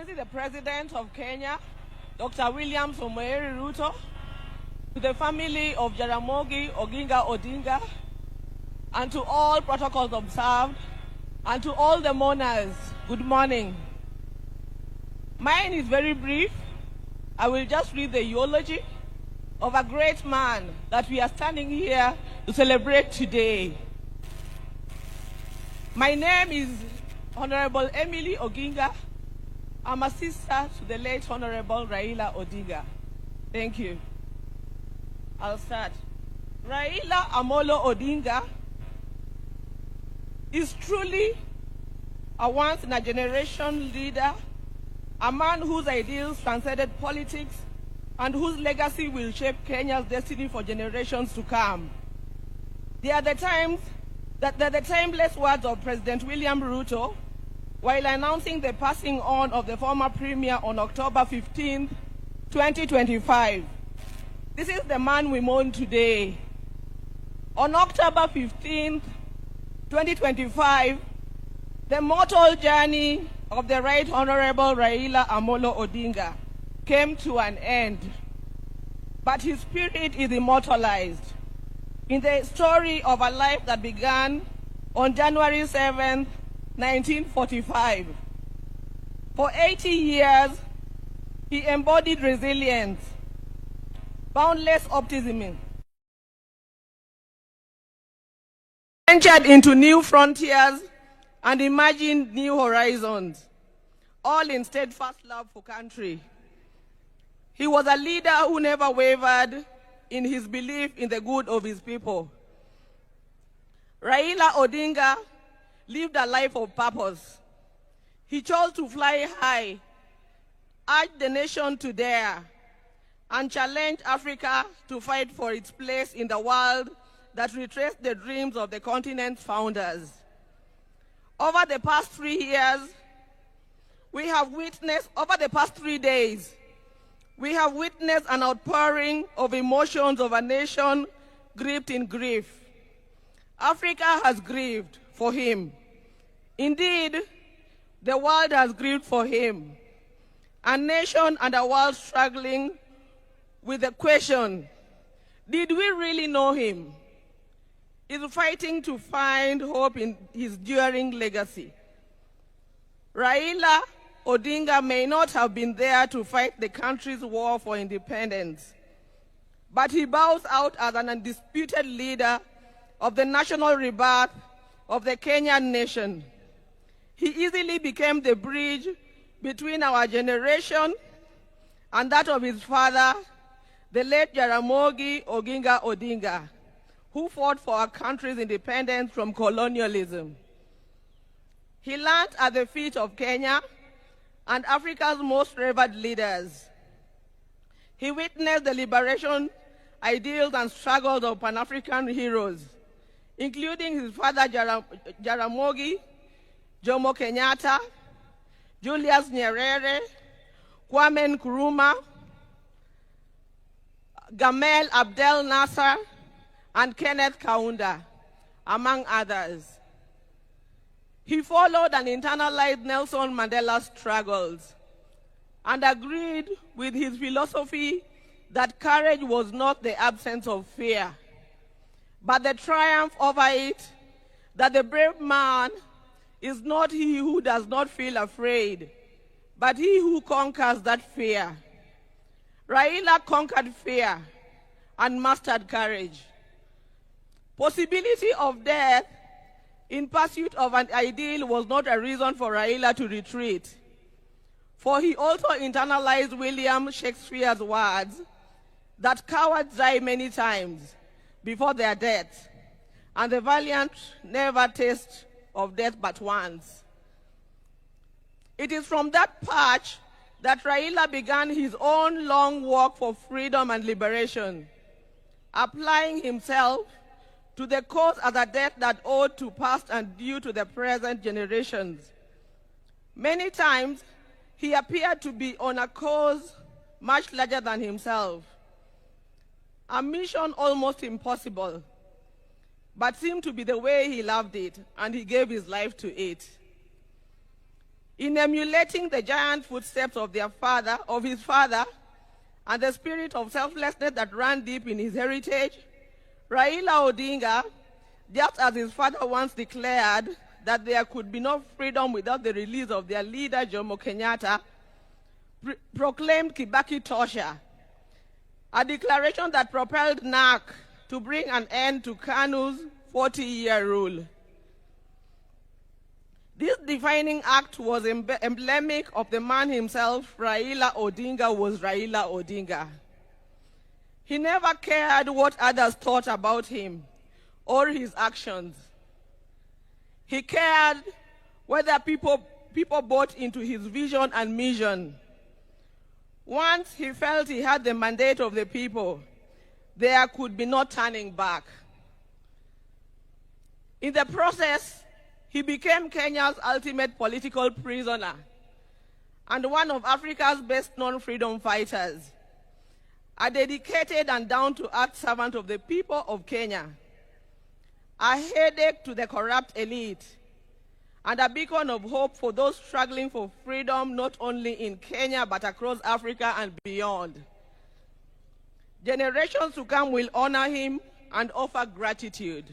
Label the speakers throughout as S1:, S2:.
S1: Excellency the President of Kenya, Dr. William Samoei Ruto, to the family of Jaramogi Oginga Odinga, and to all protocols observed, and to all the mourners, good morning. Mine is very brief. I will just read the eulogy of a great man that we are standing here to celebrate today. My name is Honorable Emily Oginga. I'm a sister to the late Honorable Raila Odinga. Thank you. I'll start. Raila Amolo Odinga is truly a once-in-a-generation leader, a man whose ideals transcended politics and whose legacy will shape Kenya's destiny for generations to come. They are the timeless words of President William Ruto while announcing the passing on of the former Premier on October 15, 2025. This is the man we mourn today. On October 15, 2025, the mortal journey of the Right Honorable Raila Amolo Odinga came to an end, but his spirit is immortalized in the story of a life that began on January 7, 1945. For 80 years, he embodied resilience, boundless optimism, ventured into new frontiers and imagined new horizons, all in steadfast love for country. He was a leader who never wavered in his belief in the good of his people. Raila Odinga lived a life of purpose. He chose to fly high, urged the nation to dare, and challenged Africa to fight for its place in the world that retraced the dreams of the continent's founders. Over the past 3 days, we have witnessed an outpouring of emotions of a nation gripped in grief. Africa has grieved for him. Indeed, the world has grieved for him. A nation and a world struggling with the question, did we really know him? Is fighting to find hope in his enduring legacy. Raila Odinga may not have been there to fight the country's war for independence, but he bows out as an undisputed leader of the national rebirth of the Kenyan nation. He easily became the bridge between our generation and that of his father, the late Jaramogi Oginga Odinga, who fought for our country's independence from colonialism. He learned at the feet of Kenya and Africa's most revered leaders. He witnessed the liberation ideals and struggles of Pan-African heroes, including his father Jaramogi, Jomo Kenyatta, Julius Nyerere, Kwame Nkrumah, Gamal Abdel Nasser, and Kenneth Kaunda, among others. He followed and internalized Nelson Mandela's struggles and agreed with his philosophy that courage was not the absence of fear, but the triumph over it, that the brave man is not he who does not feel afraid, but he who conquers that fear. Raila conquered fear and mastered courage. Possibility of death in pursuit of an ideal was not a reason for Raila to retreat, for he also internalized William Shakespeare's words that cowards die many times before their death, and the valiant never taste of death but once. It is from that perch that Raila began his own long walk for freedom and liberation, applying himself to the cause as a debt that owed to past and due to the present generations. Many times, he appeared to be on a cause much larger than himself, a mission almost impossible, but seemed to be the way he loved it, and he gave his life to it. In emulating the giant footsteps of his father, and the spirit of selflessness that ran deep in his heritage, Raila Odinga, just as his father once declared that there could be no freedom without the release of their leader, Jomo Kenyatta, proclaimed Kibaki Tosha, a declaration that propelled NARC to bring an end to KANU's 40-year rule. This defining act was emblematic of the man himself. Raila Odinga was Raila Odinga. He never cared what others thought about him or his actions. He cared whether people bought into his vision and mission. Once he felt he had the mandate of the people, there could be no turning back. In the process, he became Kenya's ultimate political prisoner and one of Africa's best-known freedom fighters, a dedicated and down-to-earth servant of the people of Kenya, a headache to the corrupt elite, and a beacon of hope for those struggling for freedom not only in Kenya but across Africa and beyond. Generations to come will honor him and offer gratitude.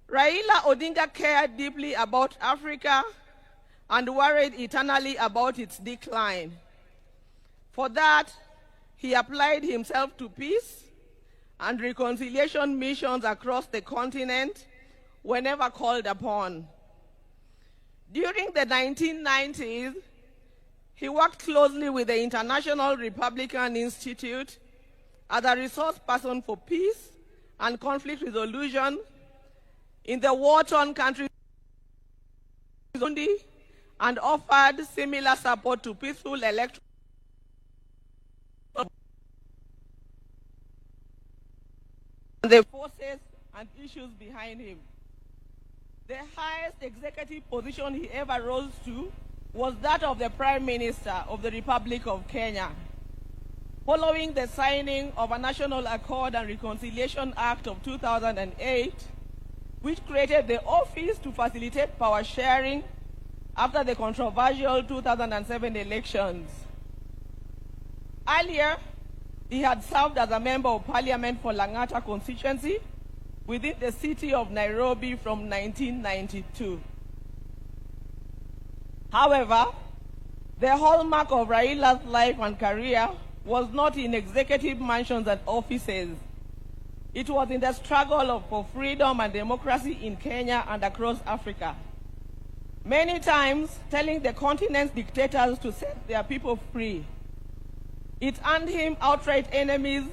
S1: Raila Odinga cared deeply about Africa and worried eternally about its decline. For that, he applied himself to peace and reconciliation missions across the continent whenever called upon. During the 1990s, he worked closely with the International Republican Institute as a resource person for peace and conflict resolution in the war-torn country and offered similar support to peaceful electoral the forces and issues behind him. The highest executive position he ever rose to was that of the Prime Minister of the Republic of Kenya. Following the signing of a National Accord and Reconciliation Act of 2008, which created the office to facilitate power sharing after the controversial 2007 elections. Earlier, he had served as a member of parliament for Lang'ata constituency within the city of Nairobi from 1992. However, the hallmark of Raila's life and career was not in executive mansions and offices. It was in the struggle for freedom and democracy in Kenya and across Africa. Many times telling the continent's dictators to set their people free. It earned him outright enemies,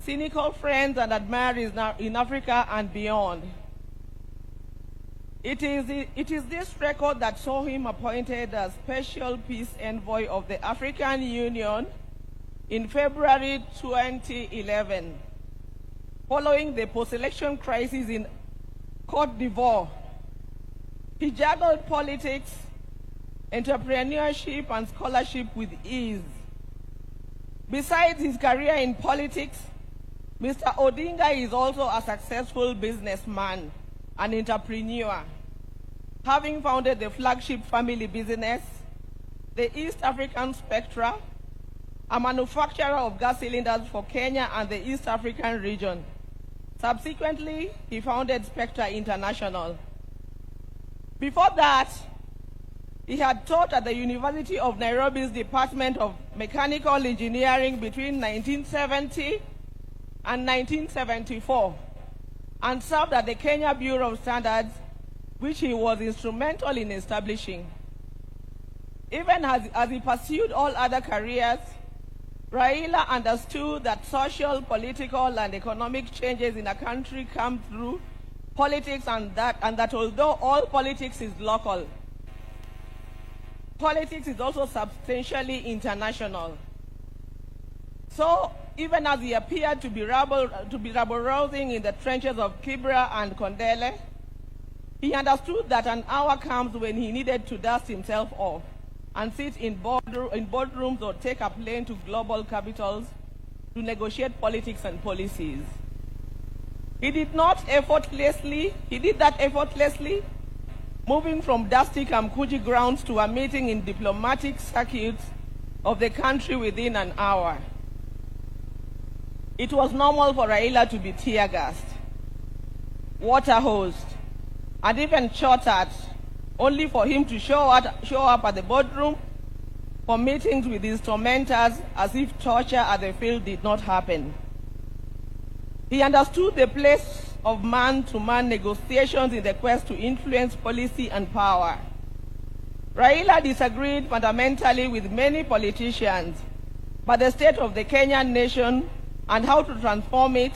S1: cynical friends and admirers in Africa and beyond. It is this record that saw him appointed as Special Peace Envoy of the African Union in February 2011, following the post-election crisis in Cote d'Ivoire. He juggled politics, entrepreneurship, and scholarship with ease. Besides his career in politics, Mr. Odinga is also a successful businessman and entrepreneur, having founded the flagship family business, the East African Spectra, a manufacturer of gas cylinders for Kenya and the East African region. Subsequently, he founded Spectra International. Before that, he had taught at the University of Nairobi's Department of Mechanical Engineering between 1970 and 1974, and served at the Kenya Bureau of Standards, which he was instrumental in establishing. Even as he pursued all other careers, Raila understood that social, political, and economic changes in a country come through politics, and that although all politics is local, politics is also substantially international. So, even as he appeared to be rabble-rousing in the trenches of Kibra and Kondele, he understood that an hour comes when he needed to dust himself off and sit in boardrooms or take a plane to global capitals to negotiate politics and policies. He did that effortlessly, moving from dusty Kamkuji grounds to a meeting in diplomatic circuits of the country within an hour. It was normal for Raila to be tear-gassed, water-hosed, and even shot at, only for him to show up at the boardroom for meetings with his tormentors as if torture at the field did not happen. He understood the place of man-to-man negotiations in the quest to influence policy and power. Raila disagreed fundamentally with many politicians, but the state of the Kenyan nation and how to transform it.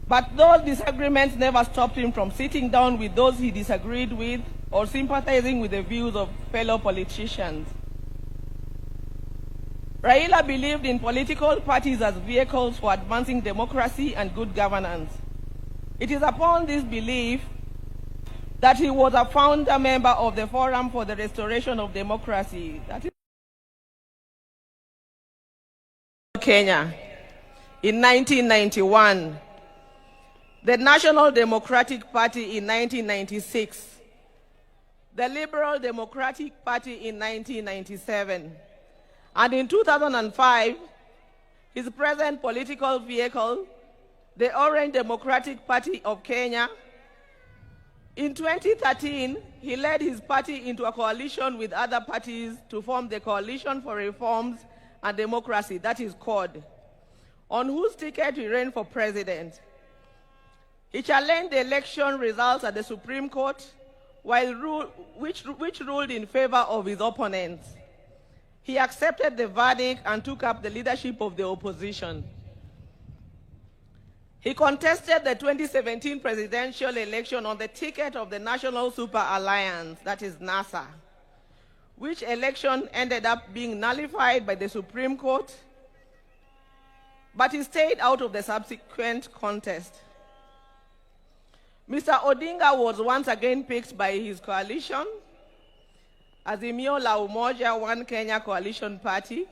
S1: But those disagreements never stopped him from sitting down with those he disagreed with or sympathizing with the views of fellow politicians. Raila believed in political parties as vehicles for advancing democracy and good governance. It is upon this belief that he was a founder member of the Forum for the Restoration of Democracy, that is Kenya, in 1991, the National Democratic Party in 1996, the Liberal Democratic Party in 1997, and in 2005, his present political vehicle, the Orange Democratic Party of Kenya. In 2013, he led his party into a coalition with other parties to form the Coalition for Reforms and Democracy, that is CORD, on whose ticket he ran for president. He challenged the election results at the Supreme Court, which ruled in favor of his opponents. He accepted the verdict and took up the leadership of the opposition. He contested the 2017 presidential election on the ticket of the National Super Alliance, that is NASA, which election ended up being nullified by the Supreme Court, but he stayed out of the subsequent contest. Mr. Odinga was once again picked by his coalition, Azimio la Umoja One Kenya Coalition Party,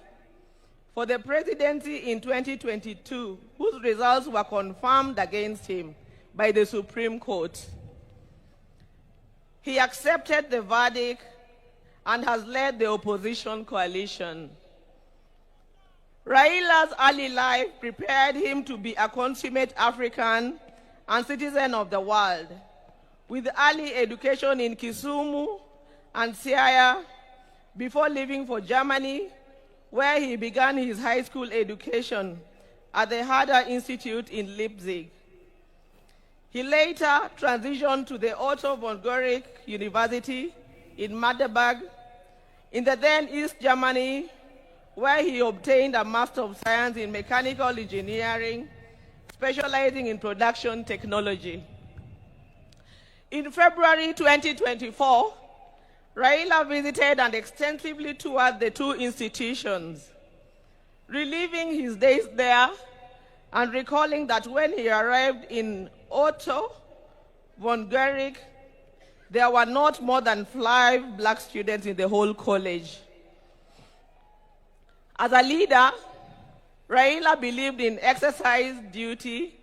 S1: for the presidency in 2022, whose results were confirmed against him by the Supreme Court. He accepted the verdict and has led the opposition coalition. Raila's early life prepared him to be a consummate African and citizen of the world, with early education in Kisumu and Siaya before leaving for Germany, where he began his high school education at the Herder Institute in Leipzig. He later transitioned to the Otto von Guericke University in Magdeburg, in the then East Germany, where he obtained a Master of Science in Mechanical Engineering, specializing in production technology. In February 2024, Raila visited and extensively toured the two institutions, reliving his days there and recalling that when he arrived in Otto von Guericke, there were not more than 5 black students in the whole college. As a leader, Raila believed in exercise, duty,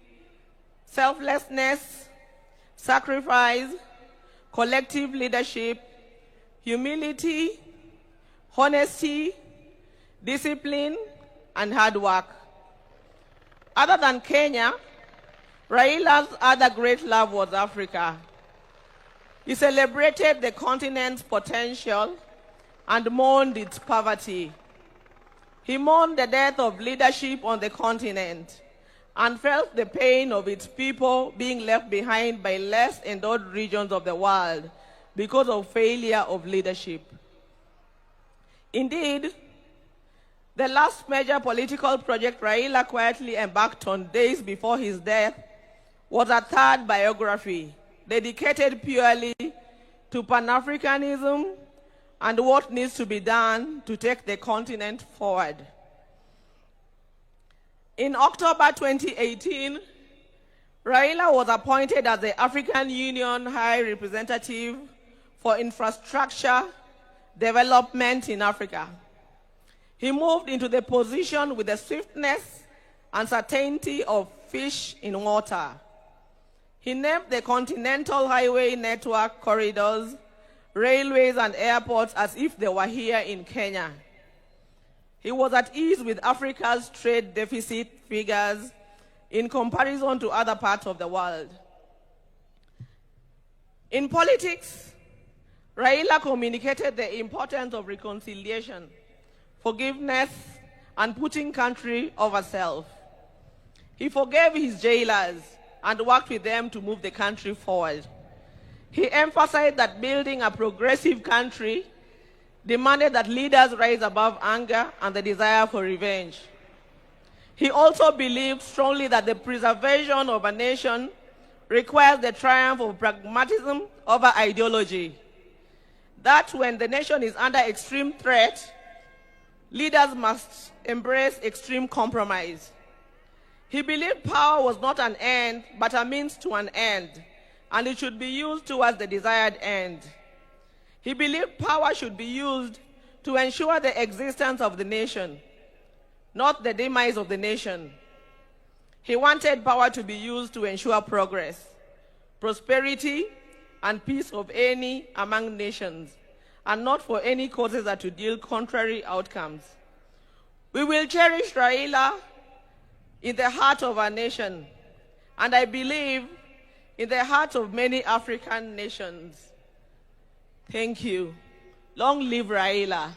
S1: selflessness, sacrifice, collective leadership, humility, honesty, discipline, and hard work. Other than Kenya, Raila's other great love was Africa. He celebrated the continent's potential and mourned its poverty. He mourned the death of leadership on the continent and felt the pain of its people being left behind by less endowed regions of the world because of failure of leadership. Indeed, the last major political project Raila quietly embarked on days before his death was a third biography dedicated purely to Pan-Africanism and what needs to be done to take the continent forward. In October 2018, Raila was appointed as the African Union High Representative for Infrastructure Development in Africa. He moved into the position with the swiftness and certainty of fish in water. He named the continental highway network corridors, railways, and airports as if they were here in Kenya. He was at ease with Africa's trade deficit figures in comparison to other parts of the world. In politics, Raila communicated the importance of reconciliation, forgiveness, and putting country over self. He forgave his jailers and worked with them to move the country forward. He emphasized that building a progressive country demanded that leaders rise above anger and the desire for revenge. He also believed strongly that the preservation of a nation requires the triumph of pragmatism over ideology. That when the nation is under extreme threat, leaders must embrace extreme compromise. He believed power was not an end, but a means to an end, and it should be used towards the desired end. He believed power should be used to ensure the existence of the nation, not the demise of the nation. He wanted power to be used to ensure progress, prosperity, and peace of any among nations, and not for any causes that would yield contrary outcomes. We will cherish Raila in the heart of our nation, and I believe in the heart of many African nations. Thank you. Long live Raila.